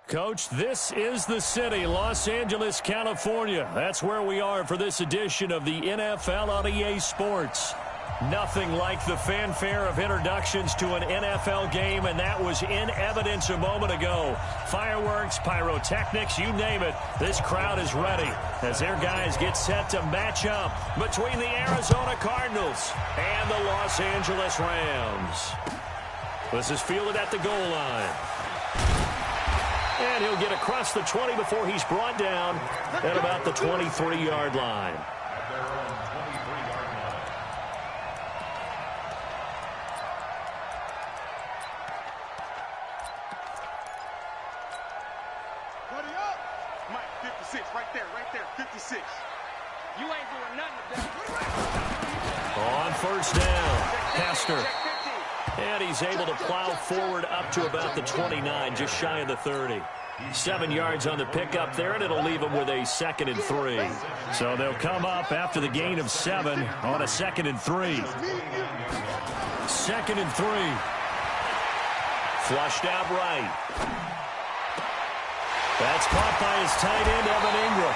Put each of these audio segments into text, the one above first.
Coach, this is the city, Los Angeles, California. That's where we are for this edition of the NFL on EA Sports. Nothing like the fanfare of introductions to an NFL game, and that was in evidence a moment ago. Fireworks, pyrotechnics, you name it. This crowd is ready as their guys get set to match up between the Arizona Cardinals and the Los Angeles Rams. This is fielded at the goal line. And he'll get across the 20 before he's brought down at about the 23-yard line. Mike, 56, right there, 56. You ain't doing nothing with that. On first down, Hester. And he's able to plow forward up to about the 29, just shy of the 30. 7 yards on the pickup there, and it'll leave him with a 2nd and 3. So they'll come up after the gain of 7 on a 2nd and 3. 2nd and 3. Flushed out right. That's caught by his tight end, Evan Ingram.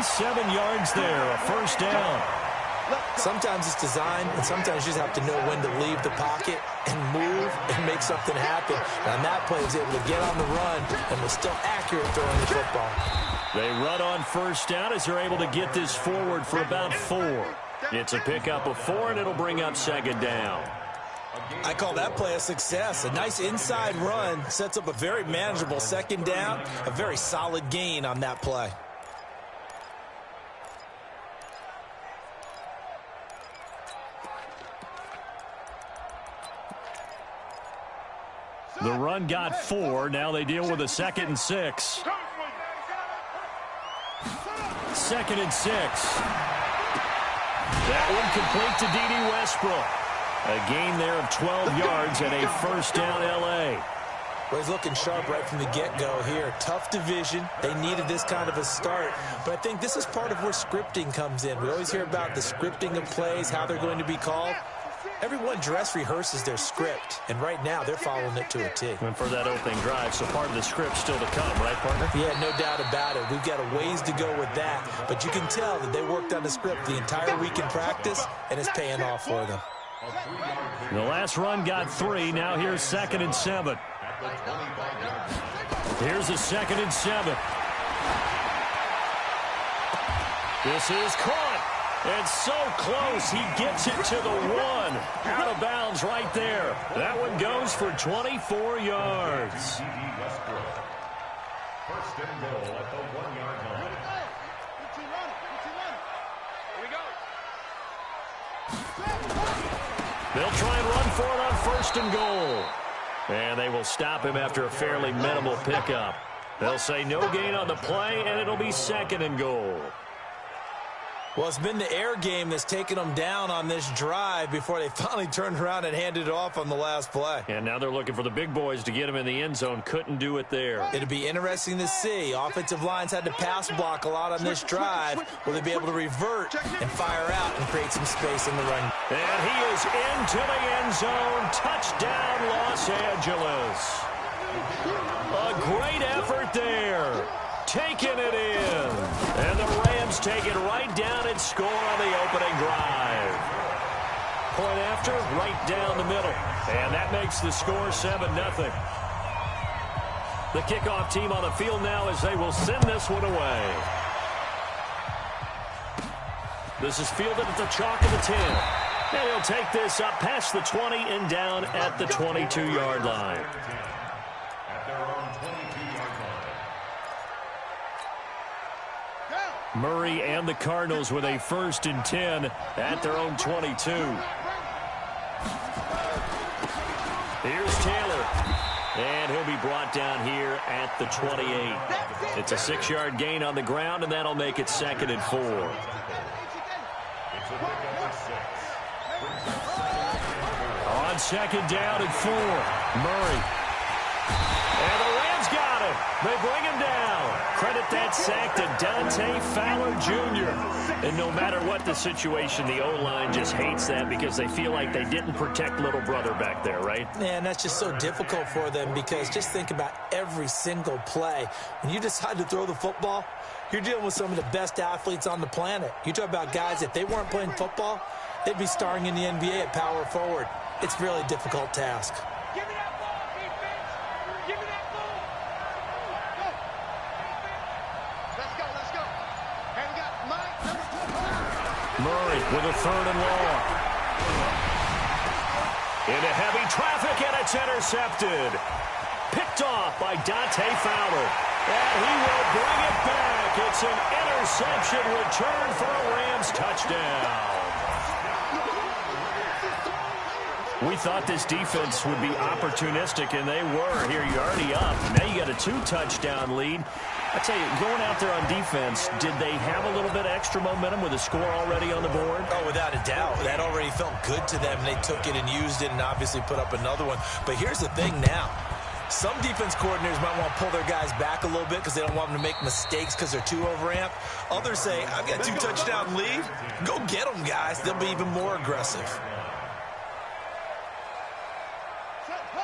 27 yards there, a first down. Sometimes it's designed, and sometimes you just have to know when to leave the pocket and move and make something happen. And on that play, he was able to get on the run and was still accurate throwing the football. They run on first down as they're able to get this forward for about 4. It's a pickup of 4, and it'll bring up 2nd down. I call that play a success. A nice inside run sets up a very manageable 2nd down, a very solid gain on that play. The run got 4. Now they deal with a 2nd and 6. 2nd and 6. That one complete to D.D. Westbrook. A gain there of 12 yards and a first down L.A. Well, he's looking sharp right from the get-go here. Tough division. They needed this kind of a start. But I think this is part of where scripting comes in. We always hear about the scripting of plays, how they're going to be called. Everyone dress rehearses their script, and right now they're following it to a T. And for that opening drive, so part of the script still to come, right, partner? Yeah, no doubt about it. We've got a ways to go with that, but you can tell that they worked on the script the entire week in practice, and it's paying off for them. The last run got 3. Now here's 2nd and 7. Here's a 2nd and 7. This is caught. And so close, he gets it to the 1. Out of bounds right there. That one goes for 24 yards. First and goal at the 1-yard line. They'll try and run for it on 1st and goal. And they will stop him after a fairly minimal pickup. They'll say no gain on the play, and it'll be 2nd and goal. Well, it's been the air game that's taken them down on this drive before they finally turned around and handed it off on the last play. And now they're looking for the big boys to get him in the end zone. Couldn't do it there. It'll be interesting to see. Offensive lines had to pass block a lot on this drive. Will they be able to revert and fire out and create some space in the run? And he is into the end zone. Touchdown, Los Angeles. A great effort there. Taking it in. And the Rams take it right down and score on the opening drive. Point after, right down the middle. And that makes the score 7-0. The kickoff team on the field now as they will send this one away. This is fielded at the chalk of the 10. And he'll take this up past the 20 and down at the 22-yard line. Murray and the Cardinals with a 1st and 10 at their own 22. Here's Taylor. And he'll be brought down here at the 28. It's a 6-yard gain on the ground, and that'll make it 2nd and 4. On 2nd down and 4, Murray. And the Rams got got him. They bring him down. Credit that sack to Dante Fowler Jr. And no matter what the situation, the O-line just hates that because they feel like they didn't protect little brother back there, right? Man, that's just so difficult for them because just think about every single play. When you decide to throw the football, you're dealing with some of the best athletes on the planet. You talk about guys, if they weren't playing football, they'd be starring in the NBA at power forward. It's a really difficult task. Give me that ball, defense. Give me that ball. Go. Let's go. Hey, we got Mike, number 25. Murray with a 3rd and long. Into heavy traffic, and it's intercepted. Picked off by Dante Fowler. And he will bring it back. It's an interception return for a Rams touchdown. We thought this defense would be opportunistic, and they were. Here, you're already up. Now you got a 2-touchdown lead. I tell you, going out there on defense, did they have a little bit of extra momentum with a score already on the board? Oh, without a doubt. That already felt good to them. They took it and used it and obviously put up another one. But here's the thing now. Some defense coordinators might want to pull their guys back a little bit because they don't want them to make mistakes because they're too overamped. Others say, I've got 2-touchdown lead. Go get them, guys. They'll be even more aggressive.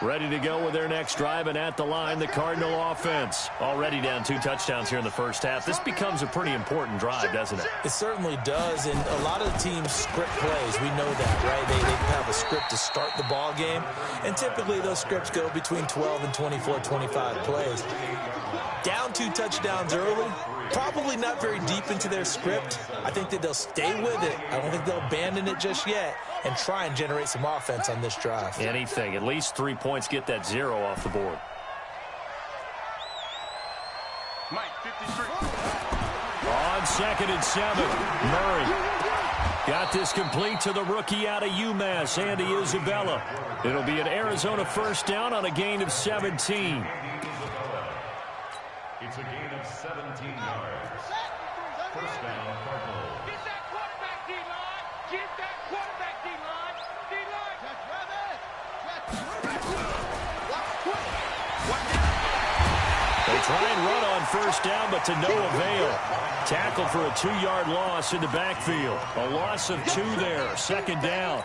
Ready to go with their next drive, and at the line, the Cardinal offense. Already down 2 touchdowns here in the first half. This becomes a pretty important drive, doesn't it? It certainly does, and a lot of the teams script plays. We know that, right? They have a script to start the ball game, and typically those scripts go between 12 and 24, 25 plays. Down 2 touchdowns early, probably not very deep into their script. I think that they'll stay with it. I don't think they'll abandon it just yet and try and generate some offense on this drive. Anything. At least 3 points, get that 0 off the board. Mike, 53. On 2nd and 7, Murray got this complete to the rookie out of UMass, Andy Isabella. It'll be an Arizona first down on a gain of 17. It's a gain of 17 yards. First down, Cardinals. Get that quarterback, D-line. Get that quarterback, D-line. D-line. They try and run on first down, but to no avail. Tackled for a 2-yard loss in the backfield. A loss of 2 there, 2nd down.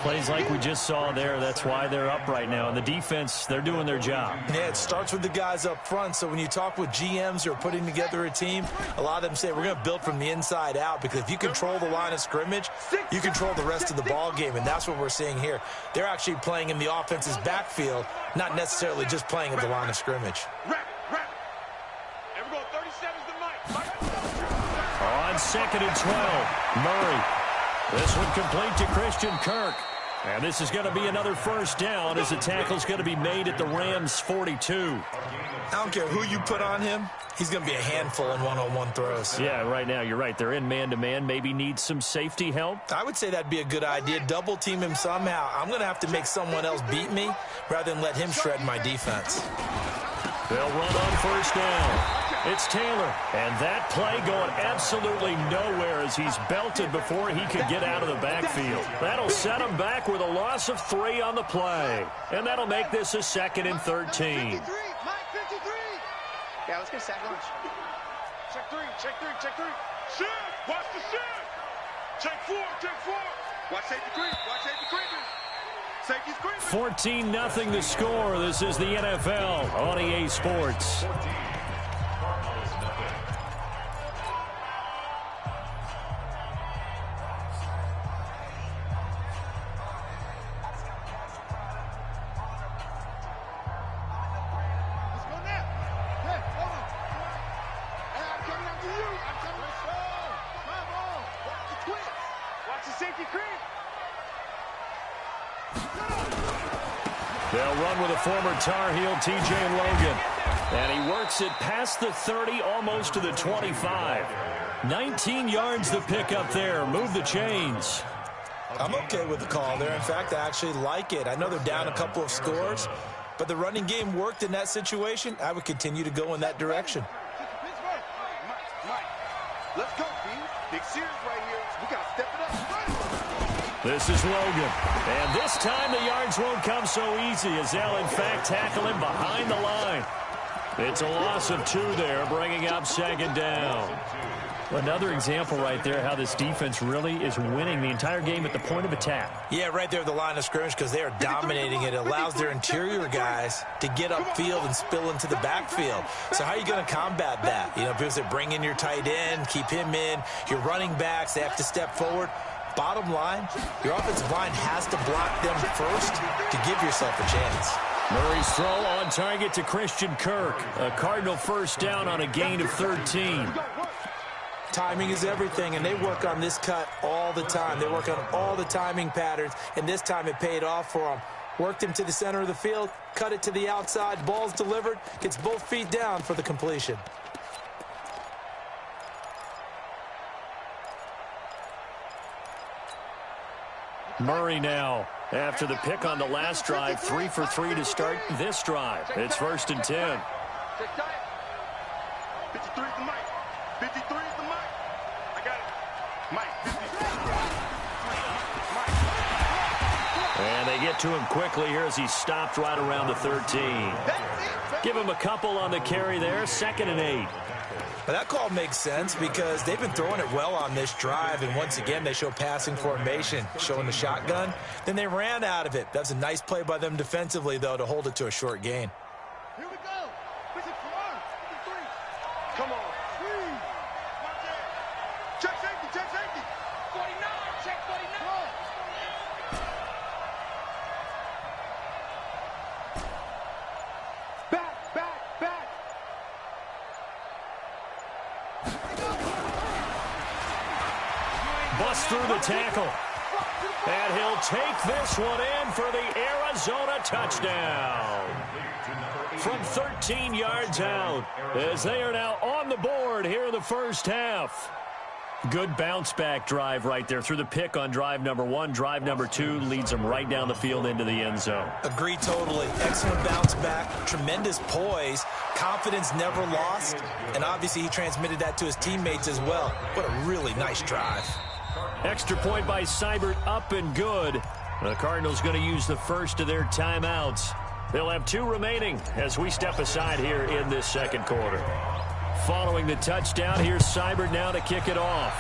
Plays like we just saw there. That's why they're up right now. And the defense, they're doing their job. Yeah, it starts with the guys up front. So when you talk with GMs who are putting together a team, a lot of them say we're going to build from the inside out, because if you control the line of scrimmage, you control the rest of the ball game, and that's what we're seeing here. They're actually playing in the offense's backfield, not necessarily just playing at the line of scrimmage. Rap. And we're going 37's the Mike. On 2nd and 12, Murray. This one complete to Christian Kirk. And this is going to be another first down as the tackle's going to be made at the Rams' 42. I don't care who you put on him, he's going to be a handful in one-on-one throws. Yeah, right now, you're right. They're in man-to-man. Maybe need some safety help. I would say that'd be a good idea. Double team him somehow. I'm going to have to make someone else beat me rather than let him shred my defense. They'll run on first down. It's Taylor, and that play going absolutely nowhere as he's belted before he could get out of the backfield. That'll set him back with a loss of 3 on the play, and that'll make this a 2nd and 13. Mike, 53. Yeah, let's get sack lunch. Check 3. Shift. Watch the shift. Check 4. Watch safety creep. Safety's creeping. 14-0 the score. This is the NFL on EA Sports. They'll run with a former Tar Heel, TJ Logan. And he works it past the 30, almost to the 25. 19 yards to pick up there. Move the chains. I'm okay with the call there. In fact, I actually like it. I know they're down a couple of scores, but the running game worked in that situation. I would continue to go in that direction. Mike, let's go, B. Big series right here. We got to step it up. This is Logan. And this time the yards won't come so easy as they'll, in fact, tackle him behind the line. It's a loss of 2 there, bringing up second down. Another example right there how this defense really is winning the entire game at the point of attack. Yeah, right there at the line of scrimmage because they are dominating it. It allows their interior guys to get upfield and spill into the backfield. So how are you going to combat that? You know, because they bring in your tight end, keep him in. Your running backs, they have to step forward. Bottom line, your offensive line has to block them first to give yourself a chance. Murray's throw on target to Christian Kirk. A Cardinal first down on a gain of 13. Timing is everything, and they work on this cut all the time. They work on all the timing patterns, and this time it paid off for them. Worked him to the center of the field, cut it to the outside, ball's delivered, gets both feet down for the completion. Murray now, after the pick on the last drive, 3 for 3 to start this drive. It's 1st and 10. 53 is the mic. 53 is the mic. I got it. Mike, 53. And they get to him quickly here as he stopped right around the 13. Give him a couple on the carry there, 2nd and 8. But that call makes sense because they've been throwing it well on this drive, and once again they show passing formation, showing the shotgun. Then they ran out of it. That's a nice play by them defensively, though, to hold it to a short gain. Here we go. Come on. Check safety, check safety. 49, check 49. Back. Bust through the tackle. And he'll take this one in for the Arizona touchdown. From 13 yards out, as they are now on the board here in the first half. Good bounce-back drive right there through the pick on drive number 1. Drive number 2 leads them right down the field into the end zone. Agree totally. Excellent bounce back, tremendous poise, confidence never lost, and obviously he transmitted that to his teammates as well. What a really nice drive. Extra point by Seibert, up and good. The Cardinals going to use the first of their timeouts. They'll have 2 remaining as we step aside here in this second quarter. Following the touchdown, here's Seibert now to kick it off.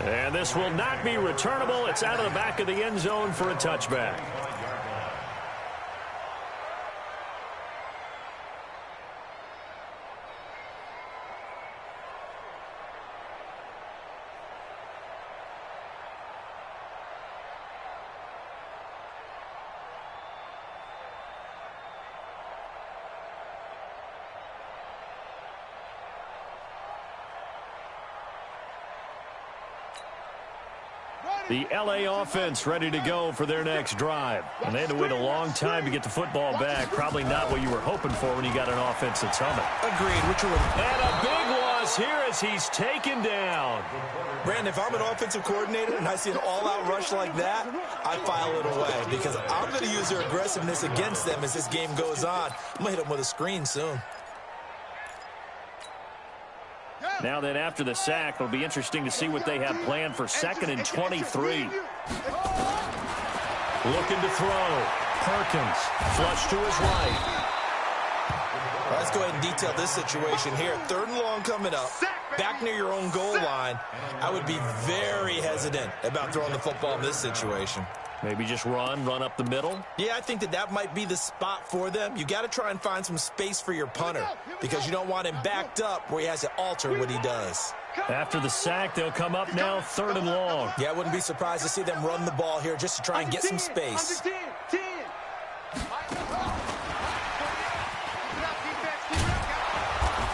And this will not be returnable. It's out of the back of the end zone for a touchback. The L.A. offense ready to go for their next drive. And they had to wait a long time to get the football back. Probably not what you were hoping for when you got an offense that's humming. Agreed. And a big loss here as he's taken down. Brandon, if I'm an offensive coordinator and I see an all-out rush like that, I file it away because I'm going to use their aggressiveness against them as this game goes on. I'm going to hit them with a screen soon. Now then, after the sack, it'll be interesting to see what they have planned for 2nd and 23. Looking to throw. Perkins, flush to his right. Well, let's go ahead and detail this situation here. 3rd and long coming up. Back near your own goal line. I would be very hesitant about throwing the football in this situation. Maybe just run up the middle? Yeah, I think that might be the spot for them. You got to try and find some space for your punter because you don't want him backed up where he has to alter what he does. After the sack, they'll come up now 3rd and long. Yeah, I wouldn't be surprised to see them run the ball here just to try and get some space.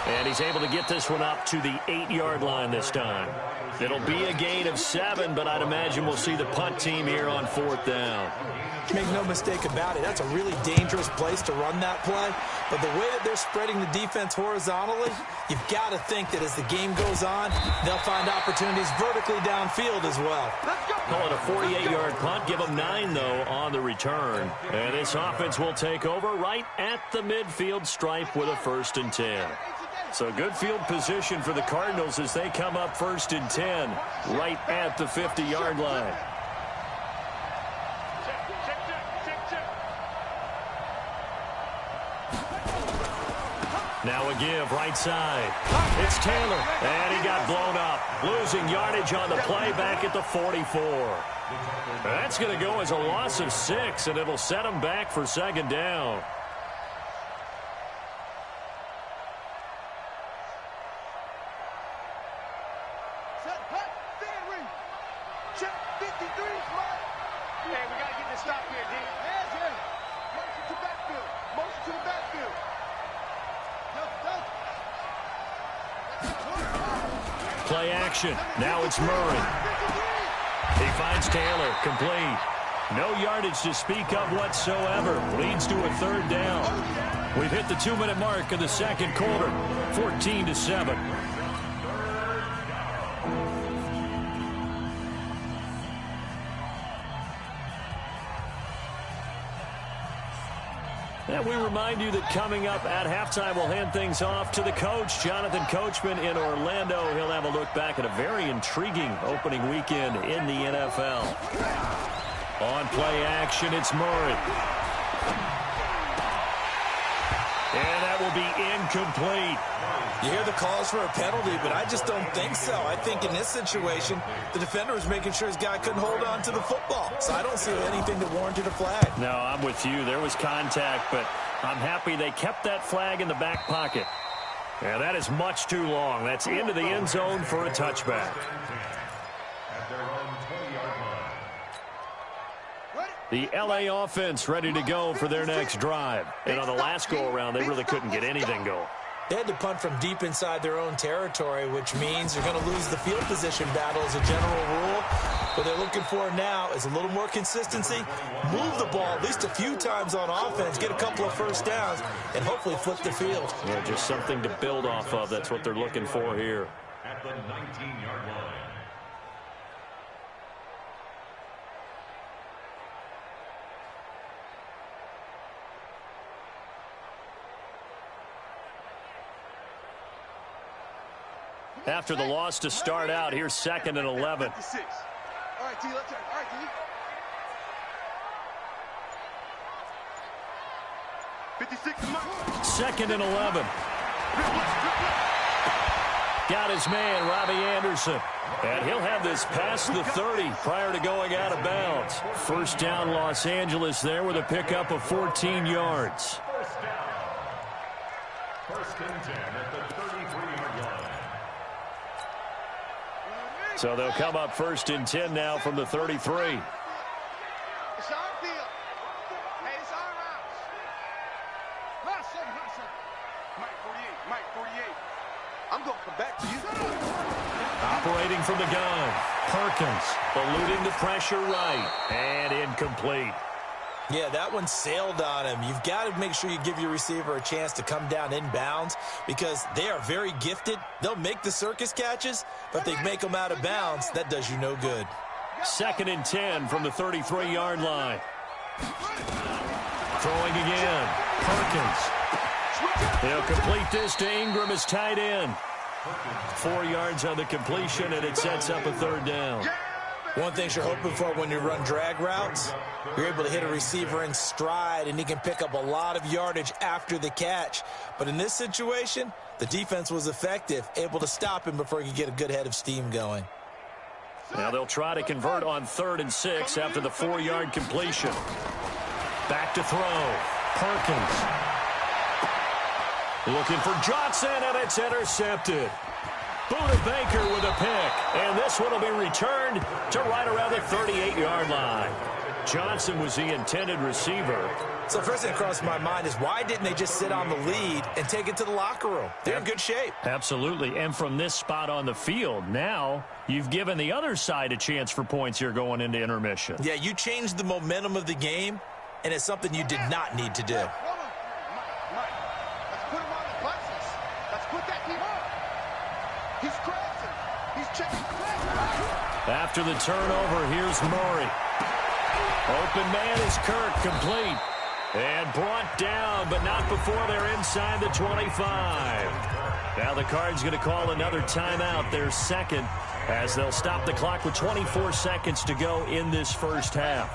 And he's able to get this one up to the 8-yard line this time. It'll be a gain of 7, but I'd imagine we'll see the punt team here on 4th down. Make no mistake about it. That's a really dangerous place to run that play. But the way that they're spreading the defense horizontally, you've got to think that as the game goes on, they'll find opportunities vertically downfield as well. Call it a 48-yard punt. Give them 9, though, on the return. And this offense will take over right at the midfield stripe with a 1st and 10. So good field position for the Cardinals as they come up 1st and 10 right at the 50-yard line. Now a give right side. It's Taylor, and he got blown up. Losing yardage on the play back at the 44. That's going to go as a loss of 6, and it'll set him back for second down. Hey, we got to get this stop here, D. Motion to backfield. Motion to the backfield. Play action. Now it's Murray. He finds Taylor. Complete. No yardage to speak of whatsoever. Leads to a third down. We've hit the 2-minute mark in the second quarter. 14-7. And we remind you that coming up at halftime, we'll hand things off to the coach, Jonathan Coachman in Orlando. He'll have a look back at a very intriguing opening weekend in the NFL. On play action, it's Murray. And that will be incomplete. You hear the calls for a penalty, but I just don't think so. I think in this situation, the defender was making sure his guy couldn't hold on to the football. So I don't see anything that warranted a flag. No, I'm with you. There was contact, but I'm happy they kept that flag in the back pocket. Yeah, that is much too long. That's into the end zone for a touchback. At their own 20-yard line. The L.A. offense ready to go for their next drive. And on the last go-around, they really couldn't get anything going. They had to punt from deep inside their own territory, which means you're going to lose the field position battle as a general rule. What they're looking for now is a little more consistency, move the ball at least a few times on offense, get a couple of first downs, and hopefully flip the field. Yeah, just something to build off of. That's what they're looking for here. At the 19-yard line. After the loss to start out, here's 2nd and 11. 56. All right, D, let's turn. All right, D. 56 is mine. 2nd and 11. Got his man, Robbie Anderson. And he'll have this past the 30 prior to going out of bounds. First down, Los Angeles there with a pickup of 14 yards. First down. 1st and 10 at the 33-yard line. So they'll come up 1st and 10 now from the 33. It's our field. Hey, it's our house. Mike 48. Mike 48. I'm going to come back to you. Operating from the gun. Perkins eluding the pressure right. And incomplete. Yeah, that one sailed on him. You've got to make sure you give your receiver a chance to come down inbounds because they are very gifted. They'll make the circus catches, but if they make them out of bounds, that does you no good. 2nd and 10 from the 33-yard line. Throwing again. Perkins. He'll complete this to Ingram as tight end. 4 yards on the completion, and it sets up a third down. One thing you're hoping for when you run drag routes, you're able to hit a receiver in stride, and he can pick up a lot of yardage after the catch. But in this situation, the defense was effective, able to stop him before he could get a good head of steam going. Now they'll try to convert on 3rd and 6 after the 4-yard completion. Back to throw. Perkins. Looking for Johnson, and it's intercepted. Buda Baker with a pick, and this one will be returned to right around the 38-yard line. Johnson was the intended receiver. So first thing that crossed my mind is why didn't they just sit on the lead and take it to the locker room? They're in good shape. Absolutely, and from this spot on the field, now you've given the other side a chance for points here going into intermission. Yeah, you changed the momentum of the game, and it's something you did not need to do. Mike, let's put him on the buses. Let's put that team on. He's crossing. He's checking. After the turnover, here's Murray. Open man is Kirk, complete. And brought down, but not before they're inside the 25. Now the Cards going to call another timeout, their second, as they'll stop the clock with 24 seconds to go in this first half.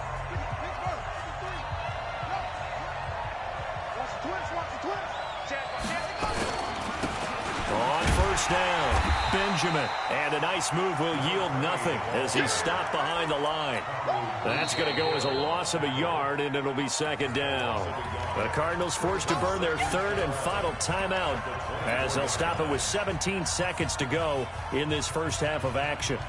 first down. Benjamin. And a nice move will yield nothing as he's stopped behind the line. That's going to go as a loss of a yard, and it'll be second down. The Cardinals forced to burn their third and final timeout as they'll stop it with 17 seconds to go in this first half of action.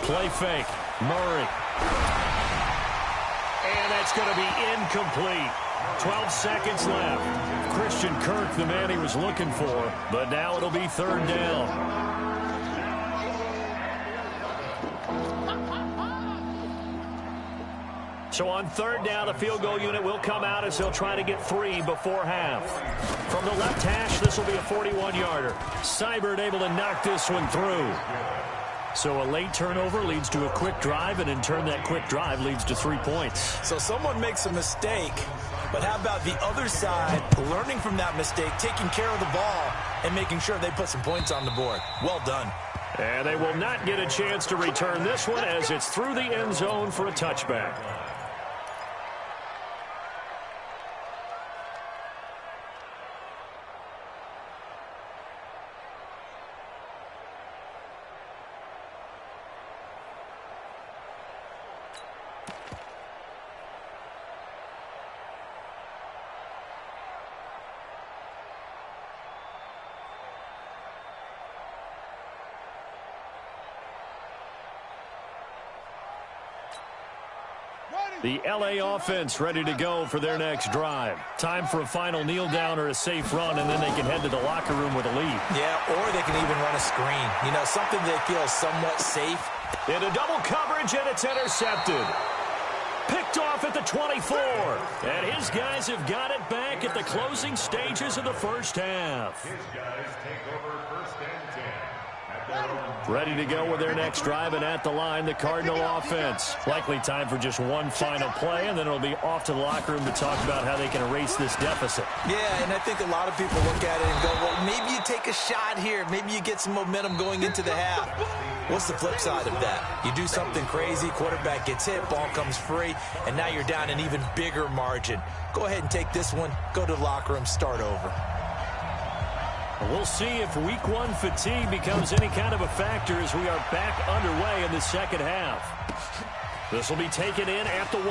Play fake. Murray. And that's going to be incomplete. 12 seconds left. Christian Kirk, the man he was looking for, but now it'll be third down. So on third down, the field goal unit will come out as they'll try to get 3 before half. From the left hash, this will be a 41-yarder. Seibert able to knock this one through. So a late turnover leads to a quick drive, and in turn that quick drive leads to 3 points. So someone makes a mistake, but how about the other side learning from that mistake, taking care of the ball, and making sure they put some points on the board? Well done. And they will not get a chance to return this one as it's through the end zone for a touchback. The L.A. offense ready to go for their next drive. Time for a final kneel down or a safe run, and then they can head to the locker room with a lead. Yeah, or they can even run a screen. You know, something they feel somewhat safe. Into double coverage, and it's intercepted. Picked off at the 24. And his guys have got it back at the closing stages of the first half. His guys take over first and 10. Ready to go with their next drive, and at the line, the Cardinal offense. Likely time for just one final play, and then it'll be off to the locker room to talk about how they can erase this deficit. Yeah, and I think a lot of people look at it and go, well, maybe you take a shot here. Maybe you get some momentum going into the half. What's the flip side of that? You do something crazy, quarterback gets hit, ball comes free, and now you're down an even bigger margin. Go ahead and take this one, go to the locker room, start over. We'll see if week 1 fatigue becomes any kind of a factor as we are back underway in the second half. This will be taken in at the 1.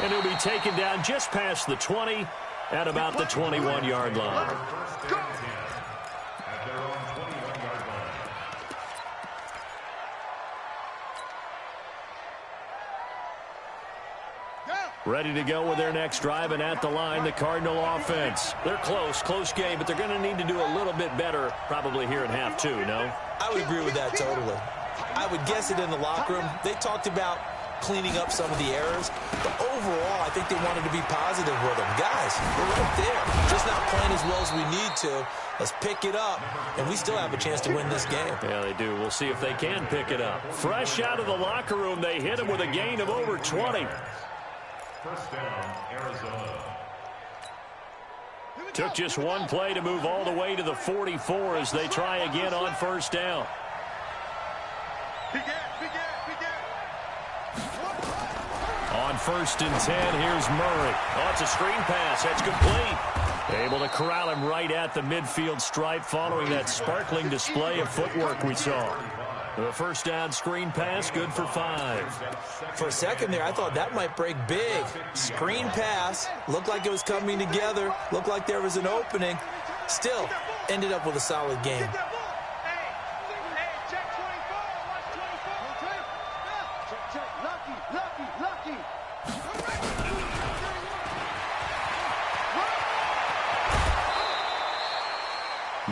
And he'll be taken down just past the 20 at about the 21-yard line. Ready to go with their next drive, and at the line, the Cardinal offense. They're close game, but they're going to need to do a little bit better probably here in half 2, no? I would agree with that totally. I would guess it in the locker room. They talked about cleaning up some of the errors, but overall, I think they wanted to be positive with them. Guys, we're right there. Just not playing as well as we need to. Let's pick it up, and we still have a chance to win this game. Yeah, they do. We'll see if they can pick it up. Fresh out of the locker room, they hit him with a gain of over 20. First down, Arizona. Took just one play to move all the way to the 44 as they try again on first down. On first and 10, here's Murray. Oh, it's a screen pass. That's complete. Able to corral him right at the midfield stripe following that sparkling display of footwork we saw. The first down screen pass, good for 5. For a second there, I thought that might break big. Screen pass, looked like it was coming together, looked like there was an opening. Still, ended up with a solid game.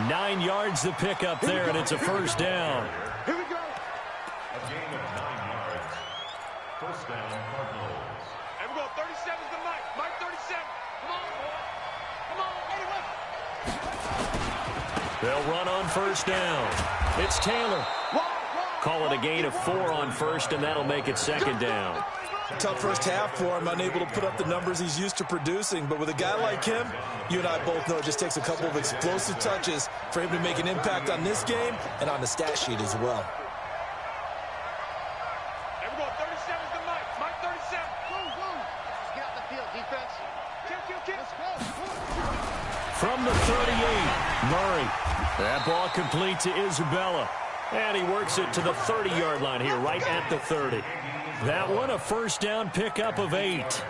Nine yards to pick up there, and it's a first down. A gain of 9 yards. First down, Cardinals. And we're going 37's the Mike. Mike 37. Come on, boy. Come on, 81. They'll run on first down. It's Taylor. Call it a gain of 4 on first, and that'll make it second down. Tough first half for him, unable to put up the numbers he's used to producing. But with a guy like him, you and I both know it just takes a couple of explosive touches for him to make an impact on this game and on the stat sheet as well. And we're going 37's the Mike. Mike 37. Get out the field, defense. Kill. Let's go. From the 38, Murray. That ball complete to Isabella. And he works it to the 30-yard line here, right at the 30. That one, a first down pickup of 8.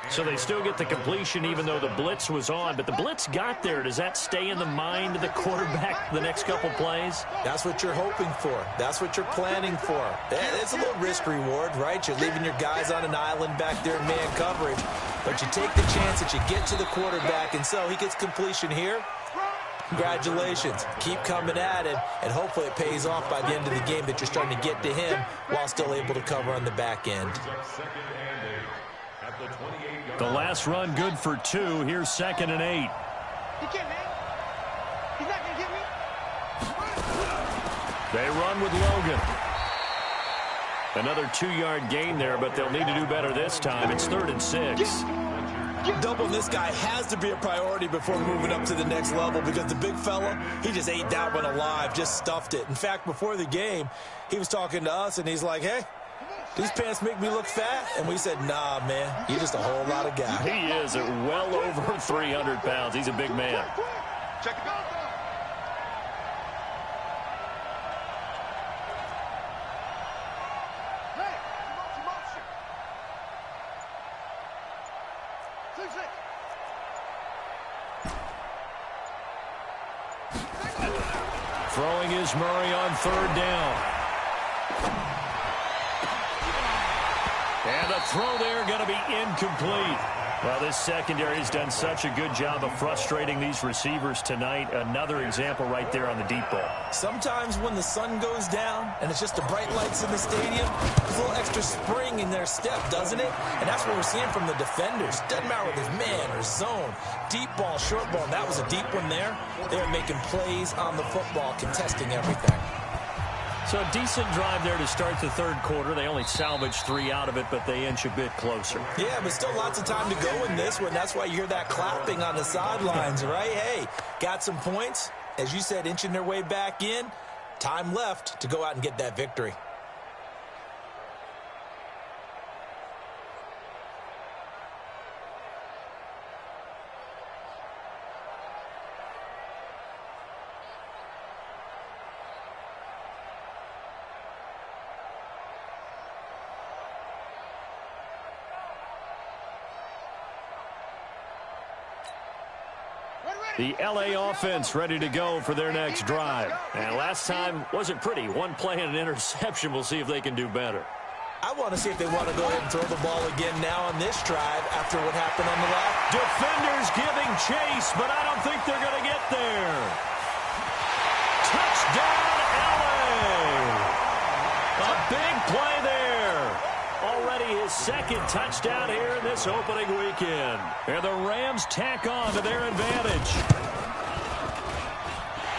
So they still get the completion even though the blitz was on. But the blitz got there. Does that stay in the mind of the quarterback the next couple plays? That's what you're hoping for. That's what you're planning for. It's a little risk reward, right? You're leaving your guys on an island back there in man coverage. But you take the chance that you get to the quarterback, and so he gets completion here. Congratulations. Keep coming at it, and hopefully it pays off by the end of the game that you're starting to get to him while still able to cover on the back end. The last run good for 2. Here's 2nd and 8. He can't hang. He's not going to get me. They run with Logan. Another 2-yard gain there, but they'll need to do better this time. It's 3rd and 6. Doubling this guy has to be a priority before moving up to the next level because the big fella, he just ate that one alive, just stuffed it. In fact, before the game, he was talking to us, and he's like, hey, these pants make me look fat. And we said, nah, man, you're just a whole lot of guy. He is at well over 300 pounds. He's a big man. Check it out. Throwing is Murray on 3rd down. And the throw there going to be incomplete. Well, this secondary has done such a good job of frustrating these receivers tonight. Another example right there on the deep ball. Sometimes when the sun goes down and it's just the bright lights in the stadium, there's a little extra spring in their step, doesn't it? And that's what we're seeing from the defenders. Doesn't matter whether it's man or zone, deep ball, short ball. And that was a deep one there. They're making plays on the football, contesting everything. So a decent drive there to start the 3rd quarter. They only salvaged 3 out of it, but they inch a bit closer. Yeah, but still lots of time to go in this one. That's why you hear that clapping on the sidelines, right? Hey, got some points. As you said, inching their way back in. Time left to go out and get that victory. The LA offense ready to go for their next drive. And last time wasn't pretty. One play and an interception. We'll see if they can do better. I want to see if they want to go ahead and throw the ball again now on this drive after what happened on the left. Defenders giving chase, but I don't think they're going to get there. Touchdown, LA! A big play there. Already his 2nd touchdown here in this opening weekend. And the Rams tack on to their advantage.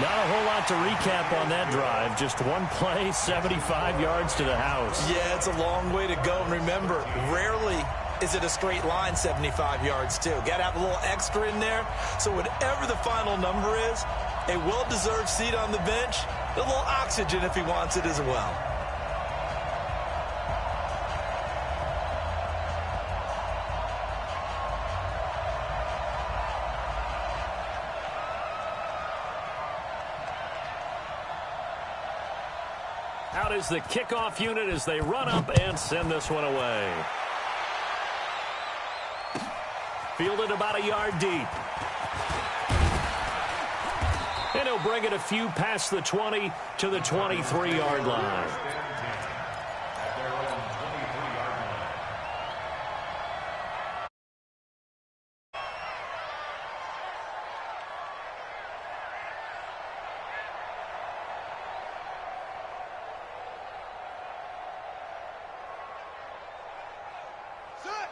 Not a whole lot to recap on that drive. Just one play, 75 yards to the house. Yeah, it's a long way to go. And remember, rarely is it a straight line 75 yards, too. Got to have a little extra in there. So whatever the final number is, a well-deserved seat on the bench, a little oxygen if he wants it as well. Out is the kickoff unit as they run up and send this one away. Fielded about a yard deep. And he'll bring it a few past the 20 to the 23-yard line.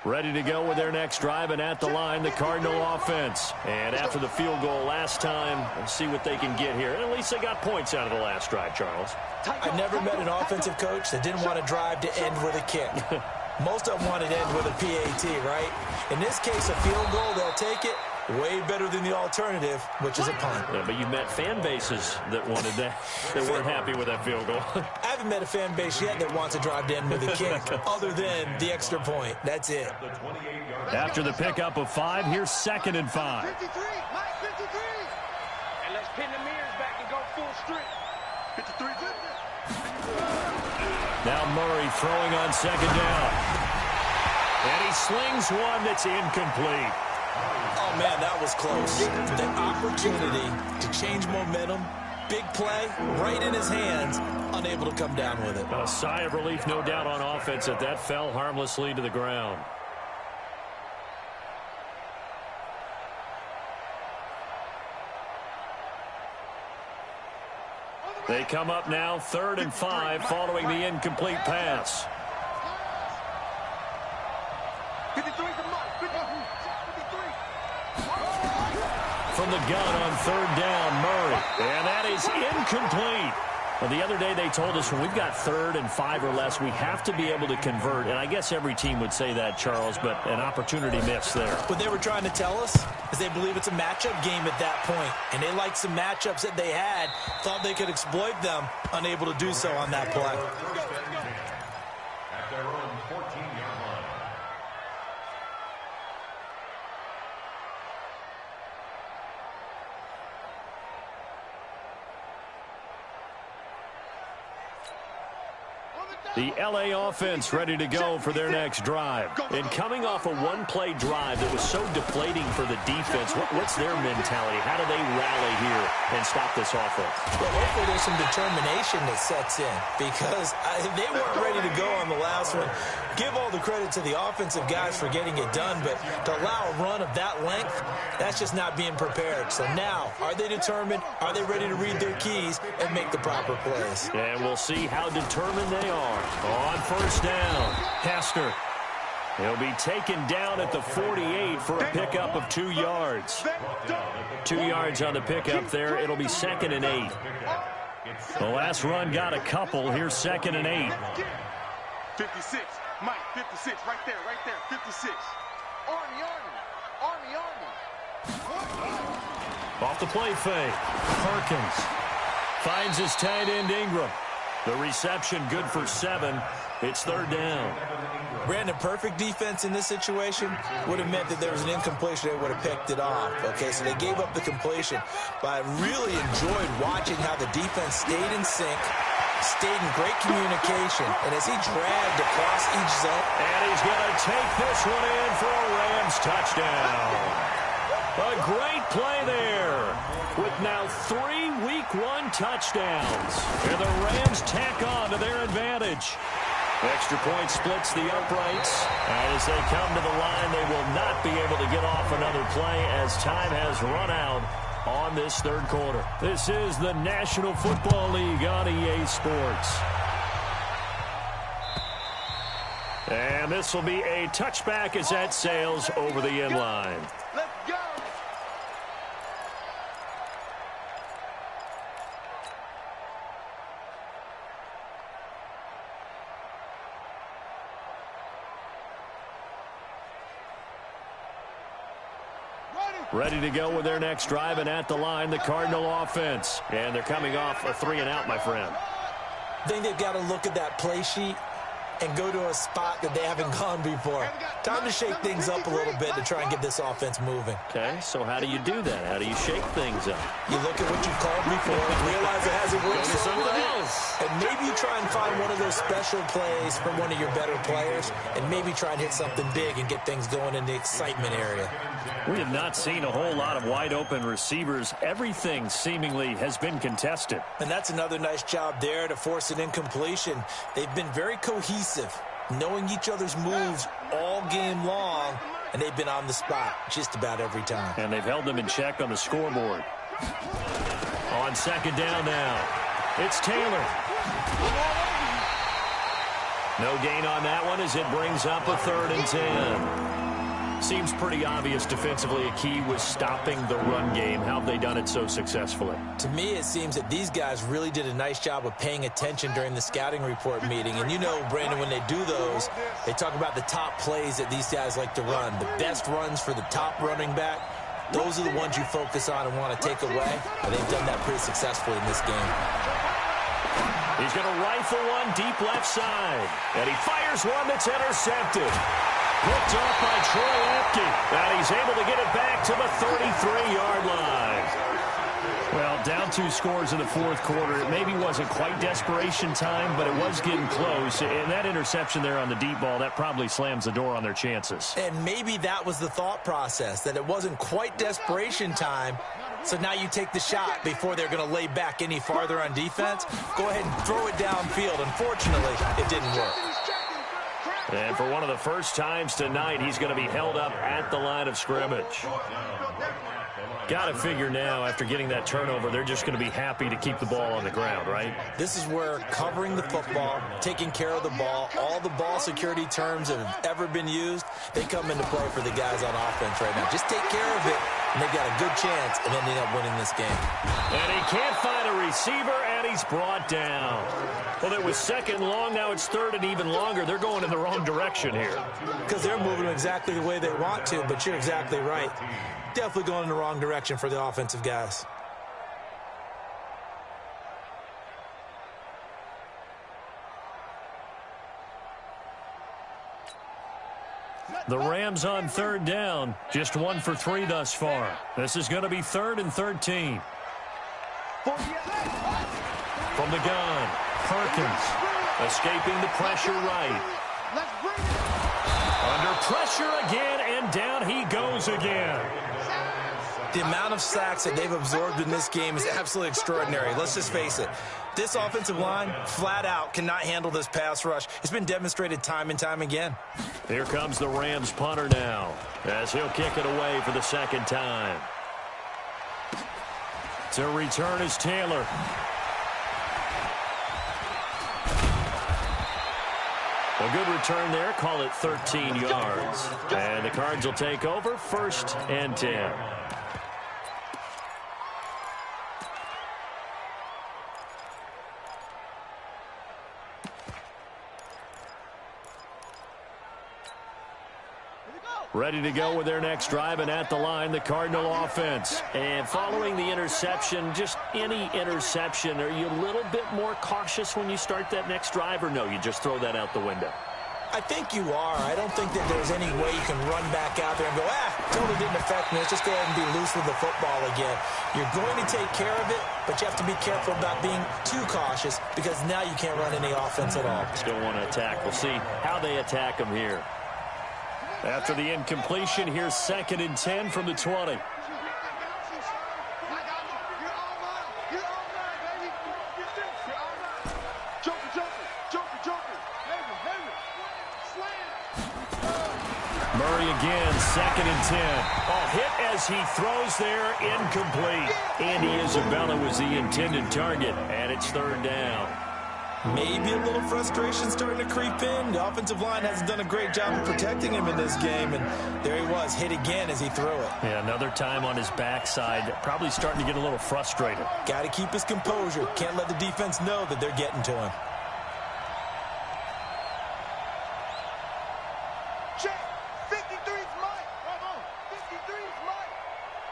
Ready to go with their next drive, and at the line, the Cardinal offense. And after the field goal last time, we'll see what they can get here. And at least they got points out of the last drive, Charles. I never met an offensive coach that didn't want to drive to end with a kick. Most of them want to end with a PAT, right? In this case, a field goal, they'll take it. Way better than the alternative, which is a punt. Yeah, but you met fan bases that wanted that, that weren't happy with that field goal. I haven't met a fan base yet that wants to drive to end with a kick, other than the extra point. That's it. After the pickup of 5, here's 2nd and 5. 53, Mike, 53. And let's pin the mirrors back and go full strength. 53, 50. Now Murray throwing on 2nd down. And he slings one that's incomplete. Oh, man, that was close. The opportunity to change momentum, big play, right in his hands, unable to come down with it. A sigh of relief, no doubt, on offense that that fell harmlessly to the ground. They come up now 3rd and 5 following the incomplete pass. 53 to Mike, 53. From the gun on 3rd down, Murray. And that is incomplete. Well, the other day they told us when we've got 3rd and 5 or less, we have to be able to convert. And I guess every team would say that, Charles, but an opportunity missed there. What they were trying to tell us is they believe it's a matchup game at that point. And they liked some matchups that they had, thought they could exploit them, unable to do so on that play. At their own 14-yard line. The L.A. offense ready to go for their next drive. And coming off a one-play drive that was so deflating for the defense, what's their mentality? How do they rally here and stop this offense? Well, hopefully there's some determination that sets in, because they weren't ready to go on the last one. Give all the credit to the offensive guys for getting it done, but to allow a run of that length, that's just not being prepared. So now, are they determined? Are they ready to read their keys and make the proper plays? And we'll see how determined they are. On 1st down, Hester. He'll be taken down at the 48 for a pickup of 2 yards. 2 yards on the pickup there. It'll be 2nd and 8. The last run got a couple. Here's 2nd and 8. 56, Mike, 56, right there, 56. Army. Off the play fake. Perkins finds his tight end Ingram. The reception good for 7. It's 3rd down. Brandon, perfect defense in this situation would have meant that there was an incompletion. They would have picked it off. Okay, so they gave up the completion. But I really enjoyed watching how the defense stayed in sync, stayed in great communication, and as he dragged across each zone. And he's going to take this one in for a Rams touchdown. A great play there with now 3 Week 1 touchdowns. And the Rams tack on to their advantage. Extra point splits the uprights. And as they come to the line, they will not be able to get off another play as time has run out on this 3rd quarter. This is the National Football League on EA Sports. And this will be a touchback as that sails over the end line. Let's go. Ready to go with their next drive, and at the line, the Cardinal offense. And they're coming off a 3 and out, my friend. I think they've got to look at that play sheet and go to a spot that they haven't gone before. Time to shake things up a little bit to try and get this offense moving. Okay, so how do you do that? How do you shake things up? You look at what you've called before, realize it hasn't worked Go to something well, else. and maybe you try and find one of those special plays from one of your better players, and maybe try and hit something big and get things going in the excitement area. We have not seen a whole lot of wide-open receivers. Everything seemingly has been contested. And that's another nice job there to force an incompletion. They've been very cohesive, knowing each other's moves all game long, and they've been on the spot just about every time. And they've held them in check on the scoreboard. On 2nd down now, it's Taylor. No gain on that one as it brings up a 3rd and 10. Seems pretty obvious defensively a key was stopping the run game. How have they done it so successfully? To me, it seems that these guys really did a nice job of paying attention during the scouting report meeting. And you know, Brandon, when they do those, they talk about the top plays that these guys like to run. The best runs for the top running back, those are the ones you focus on and want to take away. And they've done that pretty successfully in this game. He's going to rifle one deep left side. And he fires one that's intercepted. Picked up by Troy Apke. And he's able to get it back to the 33-yard line. Well, down 2 scores in the 4th quarter. It maybe wasn't quite desperation time, but it was getting close. And that interception there on the deep ball, that probably slams the door on their chances. And maybe that was the thought process, that it wasn't quite desperation time. So now you take the shot before they're going to lay back any farther on defense. Go ahead and throw it downfield. Unfortunately, it didn't work. And for one of the first times tonight, he's going to be held up at the line of scrimmage. Got to figure now, after getting that turnover, they're just going to be happy to keep the ball on the ground, right? This is where covering the football, taking care of the ball, all the ball security terms that have ever been used, they come into play for the guys on offense right now. Just take care of it, and they've got a good chance of ending up winning this game. And he can't find a receiver, and he's brought down. Well, it was 2nd and long. Now it's 3rd and even longer. They're going in the wrong direction here. Because they're moving exactly the way they want to, but you're exactly right. Definitely going in the wrong direction for the offensive guys. The Rams on 3rd down. Just 1 for 3 thus far. This is going to be 3rd and 13. From the gun, Perkins escaping the pressure right. Under pressure again, and down he goes again. The amount of sacks that they've absorbed in this game is absolutely extraordinary. Let's just face it. This offensive line, flat out, cannot handle this pass rush. It's been demonstrated time and time again. Here comes the Rams punter now, as he'll kick it away for the 2nd time. To return is Taylor. A good return there. Call it 13 yards. And the Cards will take over 1st and 10. Ready to go with their next drive, and at the line, the Cardinal offense. And following the interception, just any interception, are you a little bit more cautious when you start that next drive, or no, you just throw that out the window? I think you are. I don't think that there's any way you can run back out there and go, totally didn't affect me. Let's just go ahead and be loose with the football again. You're going to take care of it, but you have to be careful about being too cautious because now you can't run any offense at all. Still want to attack. We'll see how they attack them here. After the incompletion, here's 2nd and 10 from the 20. Murray again, 2nd and 10. Oh, hit as he throws there, incomplete. Andy Isabella was the intended target, and it's 3rd down. Maybe a little frustration starting to creep in. The offensive line hasn't done a great job of protecting him in this game, and there he was, hit again as he threw it. Yeah, another time on his backside, probably starting to get a little frustrated. Got to keep his composure. Can't let the defense know that they're getting to him. Check. 53's Mike. Hold on. 53's Mike.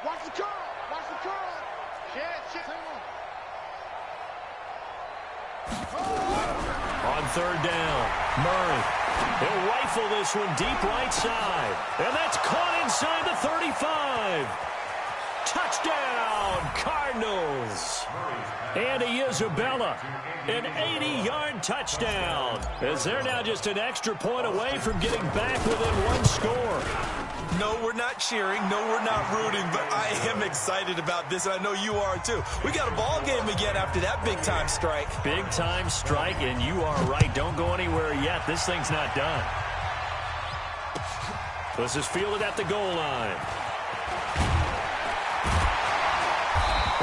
Watch the curl. Watch the curl. Shit. On 3rd down, Murray. He'll rifle this one deep right side. And that's caught inside the 35. Touchdown, Cardinals. Andy Isabella, an 80-yard touchdown. As they're now just an extra point away from getting back within 1 score. No, we're not cheering. No, we're not rooting, but I am excited about this, and I know you are too. We got a ball game again after that big-time strike. Big-time strike, and you are right. Don't go anywhere yet. This thing's not done. This is fielded at the goal line.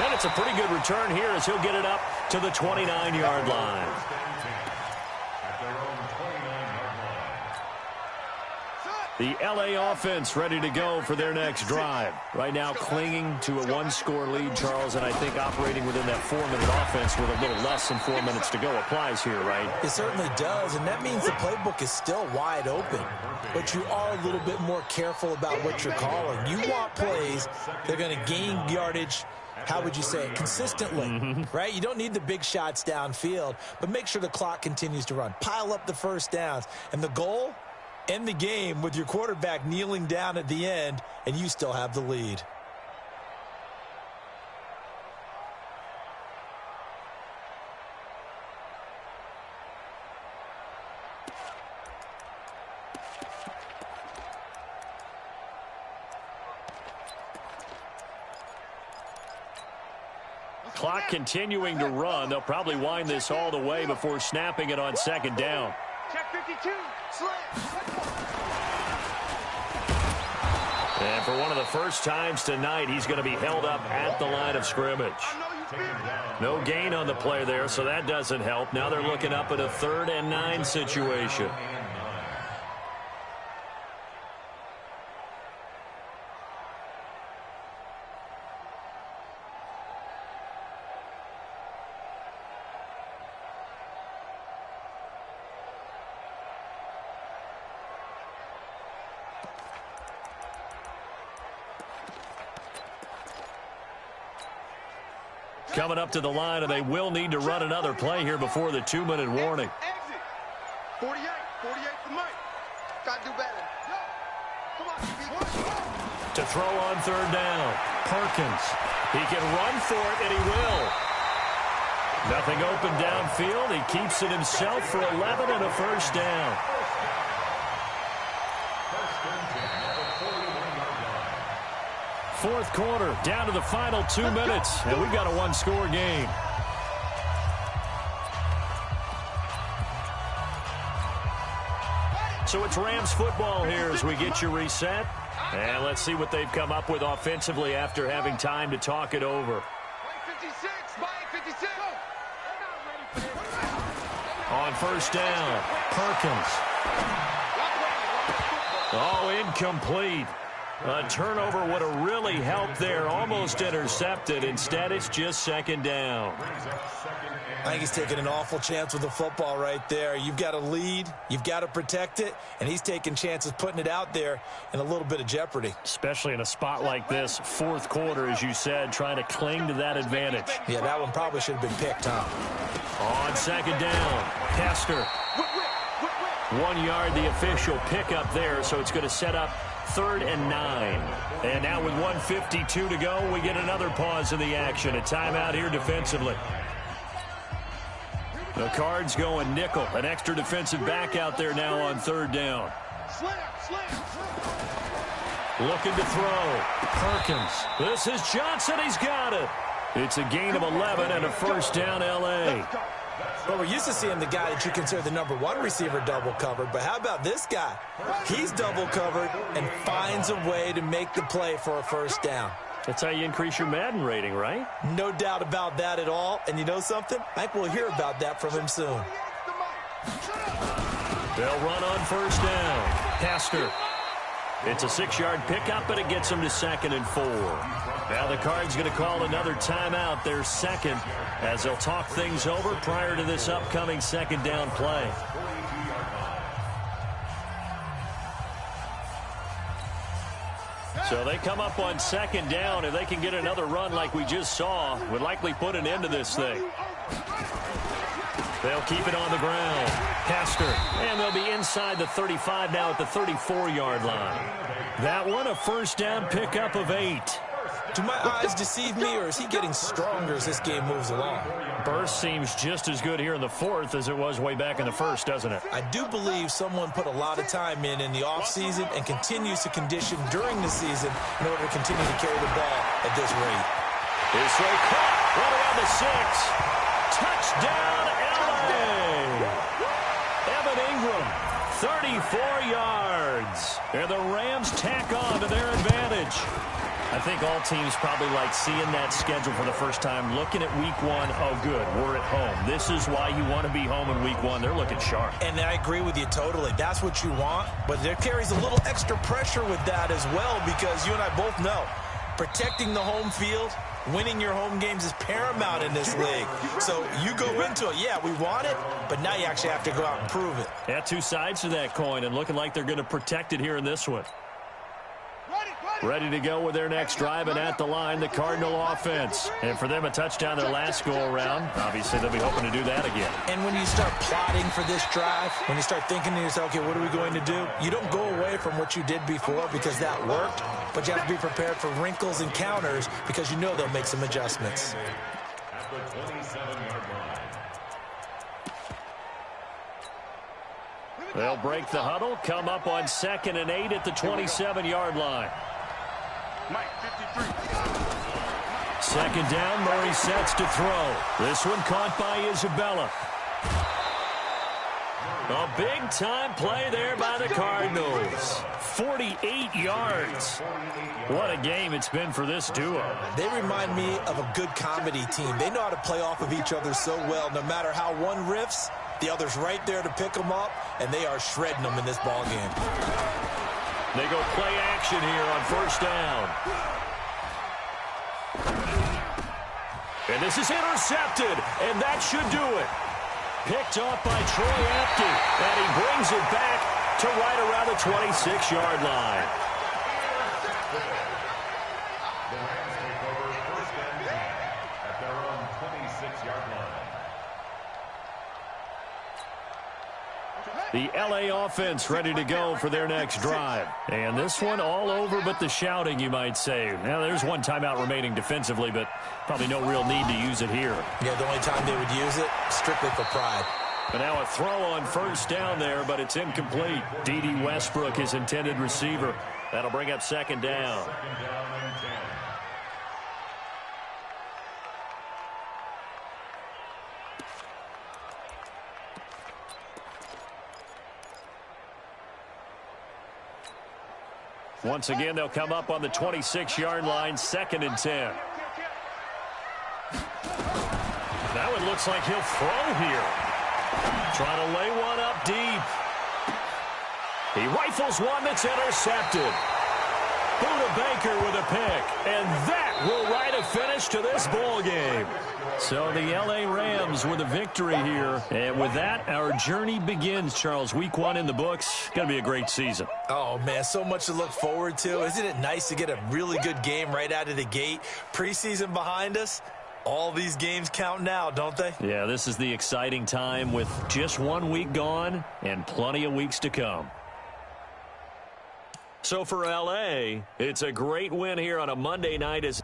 And it's a pretty good return here as he'll get it up to the 29-yard line. At their own 29 The L.A. offense ready to go for their next drive. Right now clinging to a one-score lead, Charles, and I think operating within that 4-minute offense with a little less than 4 minutes to go applies here, right? It certainly does, and that means the playbook is still wide open. But you are a little bit more careful about what you're calling. You want plays that are going to gain yardage, how would you say it, consistently, right? You don't need the big shots downfield, but make sure the clock continues to run. Pile up the first downs. And the goal? End the game with your quarterback kneeling down at the end, and you still have the lead. Clock continuing to run. They'll probably wind this all the way before snapping it on second down. Check 52. And for one of the first times tonight, he's going to be held up at the line of scrimmage. No gain on the play there, so that doesn't help. Now they're looking up at a 3rd and 9 situation. Coming up to the line, and they will need to run another play here before the 2-minute warning. Exit. 48 for Mike. Got to do better. Come on. To throw on 3rd down. Perkins. He can run for it, and he will. Nothing open downfield. He keeps it himself for 11 and a first down. Fourth quarter, down to the final 2 minutes, and we've got a one-score game. So it's Rams football here as we get you reset. And let's see what they've come up with offensively after having time to talk it over. On first down, Perkins. Oh, incomplete. A turnover would have really helped there. Almost intercepted. Instead, it's just second down. I think he's taking an awful chance with the football right there. You've got to lead. You've got to protect it. And he's taking chances putting it out there in a little bit of jeopardy. Especially in a spot like this, fourth quarter, as you said, trying to cling to that advantage. Yeah, that one probably should have been picked, huh? On second down, Hester. 1 yard, the official pickup there, so it's going to set up 3rd and 9. And now with 1:52 to go, we get another pause in the action. A timeout here defensively. The Cards going nickel. An extra defensive back out there now on 3rd down. Looking to throw. Perkins. This is Johnson. He's got it. It's a gain of 11 and a first down, L.A. Well, we're used to seeing the guy that you consider the #1 receiver double covered, but how about this guy? He's double covered and finds a way to make the play for a first down. That's how you increase your Madden rating, right? No doubt about that at all. And you know something? I think we'll hear about that from him soon. They'll run on first down. Hester. It's a 6-yard pickup, but it gets them to 2nd and 4. Now the Cards going to call another timeout, their second, as they'll talk things over prior to this upcoming second down play. So they come up on second down. If they can get another run like we just saw, would likely put an end to this thing. They'll keep it on the ground. Hester. And they'll be inside the 35 now at the 34-yard line. That one, a first down pickup of 8. Do my eyes deceive me, or is he getting stronger as this game moves along? Burst seems just as good here in the fourth as it was way back in the first, doesn't it? I do believe someone put a lot of time in the offseason and continues to condition during the season in order to continue to carry the ball at this rate. This way caught right around the 6. Touchdown, L.A. Evan Ingram, 34 yards. And the Rams tack on to their advantage. I think all teams probably like seeing that schedule for the first time, looking at week one. Oh, good, we're at home. This is why you want to be home in week one. They're looking sharp. And I agree with you totally. That's what you want, but there carries a little extra pressure with that as well, because you and I both know protecting the home field, winning your home games is paramount in this league. So you go into it, yeah, we want it, but now you actually have to go out and prove it. Yeah, two sides to that coin, and looking like they're going to protect it here in this one. Ready to go with their next drive, and at the line, the Cardinal offense. And for them, a touchdown their last go-around. Obviously, they'll be hoping to do that again. And when you start plotting for this drive, when you start thinking to yourself, okay, what are we going to do? You don't go away from what you did before because that worked, but you have to be prepared for wrinkles and counters because you know they'll make some adjustments. At the 27-yard line. They'll break the huddle, come up on 2nd and 8 at the 27-yard line. Mike, 53. 2nd down, Murray sets to throw. This one caught by Isabella. A big-time play there by the Cardinals. 48 yards. What a game it's been for this duo. They remind me of a good comedy team. They know how to play off of each other so well. No matter how one riffs, the other's right there to pick them up, and they are shredding them in this ball game. They go play action here on 1st down. And this is intercepted, and that should do it. Picked off by Troy Apke, and he brings it back to right around the 26-yard line. The Rams take over 1st and 10 at their own 26-yard line. The L.A. offense ready to go for their next drive. And this one all over but the shouting, you might say. Now, there's one timeout remaining defensively, but probably no real need to use it here. Yeah, the only time they would use it, strictly for pride. But now a throw on 1st down there, but it's incomplete. D.D. Westbrook, his intended receiver. That'll bring up 2nd down. 2nd down and 10. Once again, they'll come up on the 26-yard line, 2nd and 10. That one looks like he'll throw here. Trying to lay one up deep. He rifles one that's intercepted. Buda Baker with a pick, and that will write a finish to this ball game. So the L.A. Rams with a victory here. And with that, our journey begins, Charles. Week 1 in the books. Going to be a great season. Oh, man, so much to look forward to. Isn't it nice to get a really good game right out of the gate? Preseason behind us. All these games count now, don't they? Yeah, this is the exciting time with just 1 week gone and plenty of weeks to come. So for L.A., it's a great win here on a Monday night as